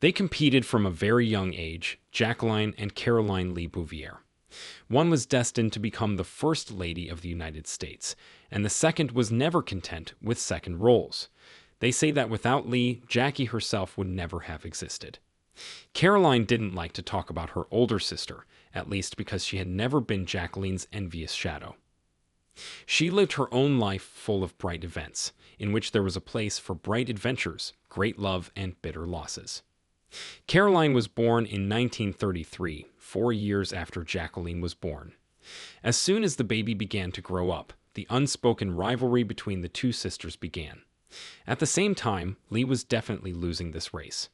They competed from a very young age, Jacqueline and Caroline Lee Bouvier. One was destined to become the First Lady of the United States, and the second was never content with second roles. They say that without Lee, Jackie herself would never have existed. Caroline didn't like to talk about her older sister, at least because she had never been Jacqueline's envious shadow. She lived her own life full of bright events, in which there was a place for bright adventures, great love, and bitter losses. Caroline was born in 1933, 4 years after Jacqueline was born. As soon as the baby began to grow up, the unspoken rivalry between the two sisters began. At the same time, Lee was definitely losing this race.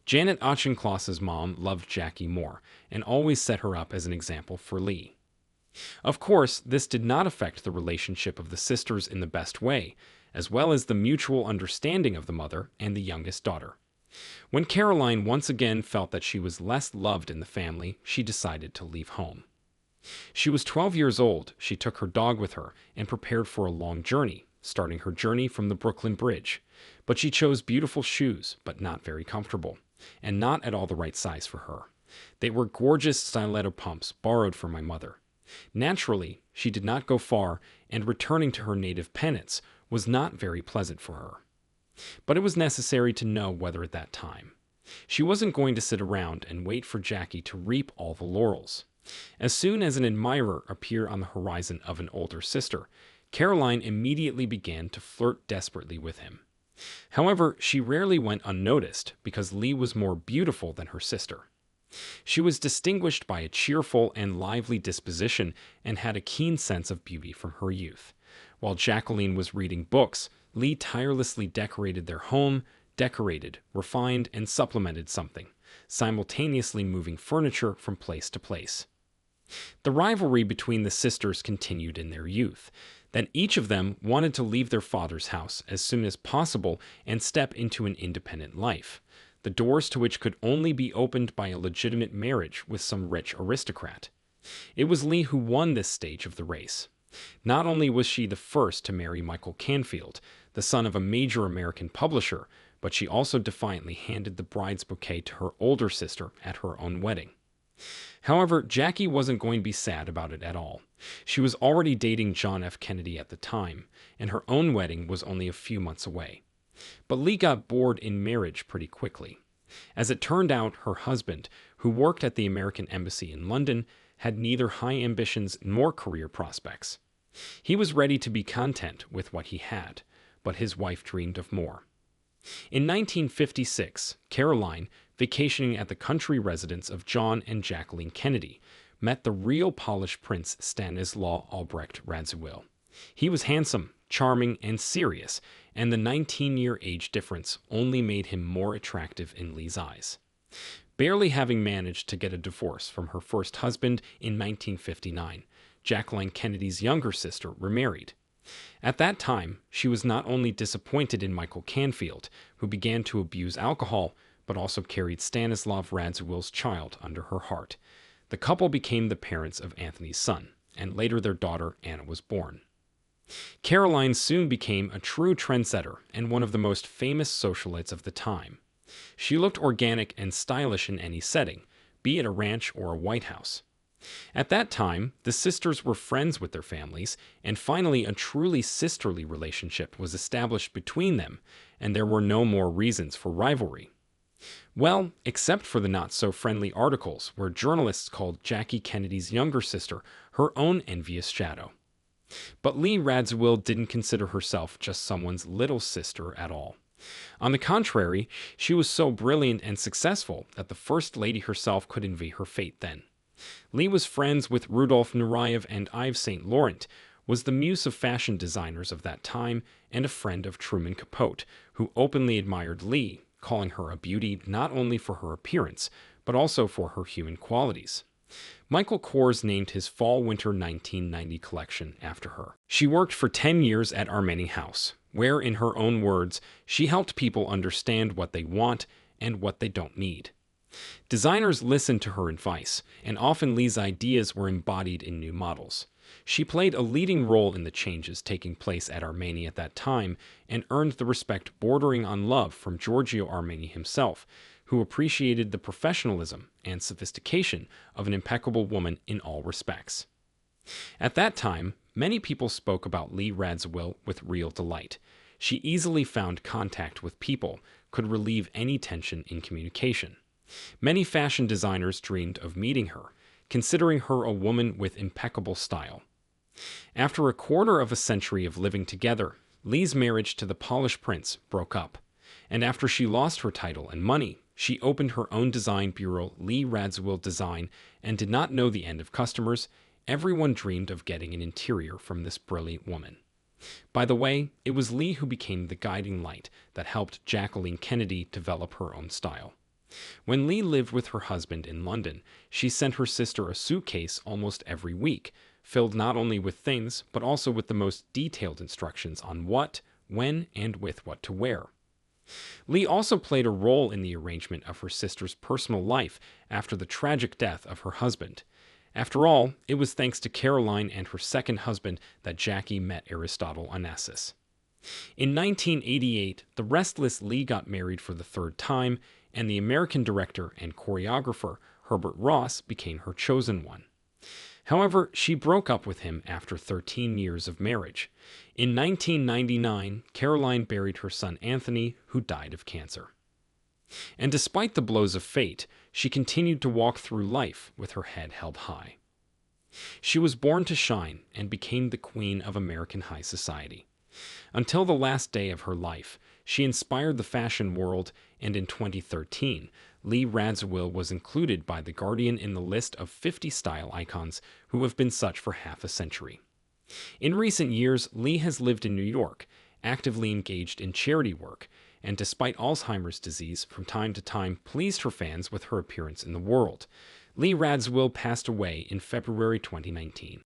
Janet Ochincloss's mom loved Jackie more, and always set her up as an example for Lee. Of course, this did not affect the relationship of the sisters in the best way, as well as the mutual understanding of the mother and the youngest daughter. When Caroline once again felt that she was less loved in the family, she decided to leave home. She was 12 years old. She took her dog with her and prepared for a long journey, starting her journey from the Brooklyn Bridge. But she chose beautiful shoes, but not very comfortable, and not at all the right size for her. They were gorgeous stiletto pumps borrowed from my mother. Naturally, she did not go far, and returning to her native Penance was not very pleasant for her. But it was necessary to know whether at that time. She wasn't going to sit around and wait for Jackie to reap all the laurels. As soon as an admirer appeared on the horizon of an older sister, Caroline immediately began to flirt desperately with him. However, she rarely went unnoticed because Lee was more beautiful than her sister. She was distinguished by a cheerful and lively disposition and had a keen sense of beauty from her youth. While Jacqueline was reading books, Lee tirelessly decorated their home, decorated, refined, and supplemented something, simultaneously moving furniture from place to place. The rivalry between the sisters continued in their youth. Then each of them wanted to leave their father's house as soon as possible and step into an independent life, the doors to which could only be opened by a legitimate marriage with some rich aristocrat. It was Lee who won this stage of the race. Not only was she the first to marry Michael Canfield, the son of a major American publisher, but she also defiantly handed the bride's bouquet to her older sister at her own wedding. However, Jackie wasn't going to be sad about it at all. She was already dating John F. Kennedy at the time, and her own wedding was only a few months away. But Lee got bored in marriage pretty quickly. As it turned out, her husband, who worked at the American Embassy in London, had neither high ambitions nor career prospects. He was ready to be content with what he had, but his wife dreamed of more. In 1956, Caroline, vacationing at the country residence of John and Jacqueline Kennedy, met the real Polish Prince Stanislaw Albrecht Radziwill. He was handsome, charming, and serious, and the 19-year age difference only made him more attractive in Lee's eyes. Barely having managed to get a divorce from her first husband in 1959, Jacqueline Kennedy's younger sister remarried. At that time, she was not only disappointed in Michael Canfield, who began to abuse alcohol, but also carried Stanislaw Radziwill's child under her heart. The couple became the parents of Anthony's son, and later their daughter Anna was born. Caroline soon became a true trendsetter and one of the most famous socialites of the time. She looked organic and stylish in any setting, be it a ranch or a White House. At that time, the sisters were friends with their families, and finally a truly sisterly relationship was established between them, and there were no more reasons for rivalry. Well, except for the not-so-friendly articles where journalists called Jackie Kennedy's younger sister her own envious shadow. But Lee Radziwill didn't consider herself just someone's little sister at all. On the contrary, she was so brilliant and successful that the First Lady herself could envy her fate then. Lee was friends with Rudolf Nureyev and Yves Saint Laurent, was the muse of fashion designers of that time, and a friend of Truman Capote, who openly admired Lee, calling her a beauty not only for her appearance, but also for her human qualities. Michael Kors named his Fall-Winter 1990 collection after her. She worked for 10 years at Armani House, where, in her own words, she helped people understand what they want and what they don't need. Designers listened to her advice, and often Lee's ideas were embodied in new models. She played a leading role in the changes taking place at Armani at that time, and earned the respect bordering on love from Giorgio Armani himself, who appreciated the professionalism and sophistication of an impeccable woman in all respects. At that time, many people spoke about Lee Radziwill with real delight. She easily found contact with people, could relieve any tension in communication. Many fashion designers dreamed of meeting her, considering her a woman with impeccable style. After a quarter of a century of living together, Lee's marriage to the Polish prince broke up, and after she lost her title and money, she opened her own design bureau, Lee Radziwill Design, and did not know the end of customers. Everyone dreamed of getting an interior from this brilliant woman. By the way, it was Lee who became the guiding light that helped Jacqueline Kennedy develop her own style. When Lee lived with her husband in London, she sent her sister a suitcase almost every week, filled not only with things, but also with the most detailed instructions on what, when, and with what to wear. Lee also played a role in the arrangement of her sister's personal life after the tragic death of her husband. After all, it was thanks to Caroline and her second husband that Jackie met Aristotle Onassis. In 1988, the restless Lee got married for the third time, and the American director and choreographer Herbert Ross became her chosen one. However, she broke up with him after 13 years of marriage. In 1999, Caroline buried her son Anthony, who died of cancer. And despite the blows of fate, she continued to walk through life with her head held high. She was born to shine and became the queen of American high society. Until the last day of her life, she inspired the fashion world, and in 2013, Lee Radziwill was included by The Guardian in the list of 50 style icons who have been such for half a century. In recent years, Lee has lived in New York, actively engaged in charity work, and despite Alzheimer's disease, from time to time pleased her fans with her appearance in the world. Lee Radziwill passed away in February 2019.